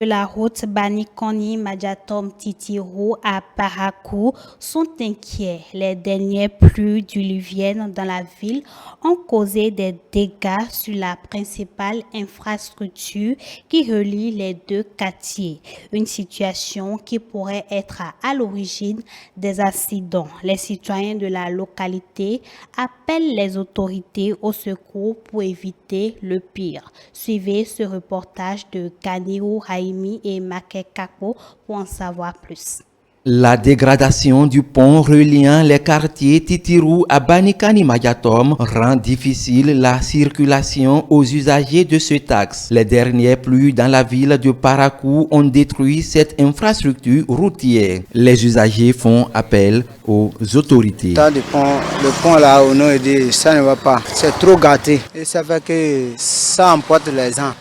De la route Banikoni-Madiatom-Titiru à Parakou sont inquiets. Les dernières pluies diluviennes dans la ville ont causé des dégâts sur la principale infrastructure qui relie les deux quartiers. Une situation qui pourrait être à l'origine des accidents. Les citoyens de la localité appellent les autorités au secours pour éviter le pire. Suivez ce reportage de Kanirou Haïmi et Maké Kako pour en savoir plus. La dégradation du pont reliant les quartiers Titiru à Banikani-Madiatom rend difficile la circulation aux usagers de ce axe. Les dernières pluies dans la ville de Parakou ont détruit cette infrastructure routière. Les usagers font appel aux autorités. Le pont là au nord, ça ne va pas. C'est trop gâté et ça fait que ça emporte les gens.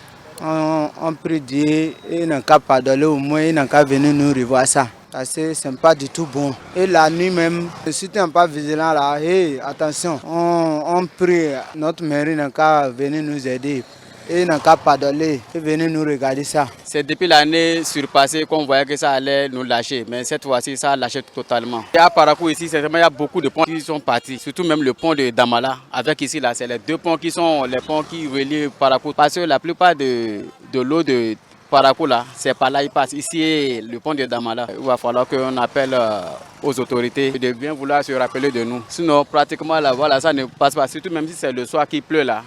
On prie Dieu et n'a qu'à pardonner au moins, il n'a qu'à venir nous revoir ça. Parce que ce n'est pas du tout bon. Et la nuit même, si tu n'es pas vigilant là, hey, attention, on prie notre mairie n'a qu'à venir nous aider. Et n'a qu'à pardonner et venir nous regarder ça. C'est depuis l'année surpassée qu'on voyait que ça allait nous lâcher. Mais cette fois-ci, ça a lâché totalement. Et à Parakou ici, il y a beaucoup de ponts qui sont partis. Surtout même le pont de Damala. Avec ici, là, c'est les deux ponts qui sont les ponts qui relient Parakou. Parce que la plupart de l'eau de Parakou, là, c'est par là il passe. Ici, le pont de Damala. Il va falloir qu'on appelle aux autorités de bien vouloir se rappeler de nous. Sinon, pratiquement, là, voilà, ça ne passe pas. Surtout même si c'est le soir qui pleut, là.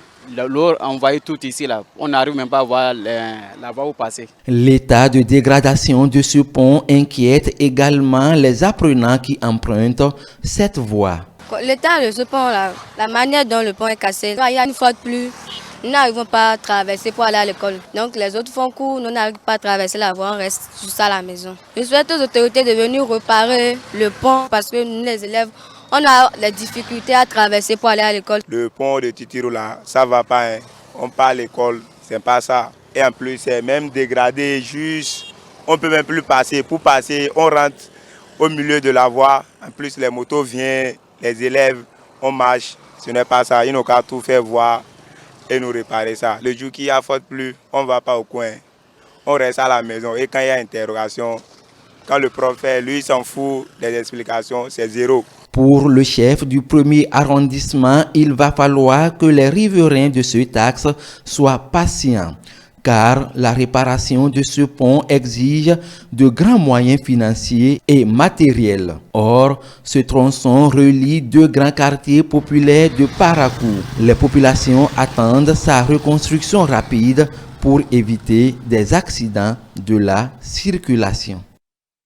L'eau envahit tout ici, là. On n'arrive même pas à voir la voie où passer. L'état de dégradation de ce pont inquiète également les apprenants qui empruntent cette voie. L'état de ce pont, là, la manière dont le pont est cassé, il y a une forte pluie. Nous n'arrivons pas à traverser pour aller à l'école. Donc les autres font cours, nous n'arrivons pas à traverser la voie, on reste juste à la maison. Je souhaite aux autorités de venir réparer le pont parce que nous, les élèves, on a des difficultés à traverser pour aller à l'école. Le pont de Titiru là, ça va pas. Hein. On part à l'école, c'est pas ça. Et en plus, c'est même dégradé, juste. On peut même plus passer. Pour passer, on rentre au milieu de la voie. En plus, les motos viennent, les élèves, on marche. Ce n'est pas ça. Ils n'ont qu'à tout faire voir et nous réparer ça. Le jour qu'il y a forte pluie, on ne va pas au coin. On reste à la maison. Et quand il y a interrogation, quand le prof fait, lui, il s'en fout des explications, c'est zéro. Pour le chef du premier arrondissement, il va falloir que les riverains de ce axe soient patients, car la réparation de ce pont exige de grands moyens financiers et matériels. Or, ce tronçon relie deux grands quartiers populaires de Parakou. Les populations attendent sa reconstruction rapide pour éviter des accidents de la circulation.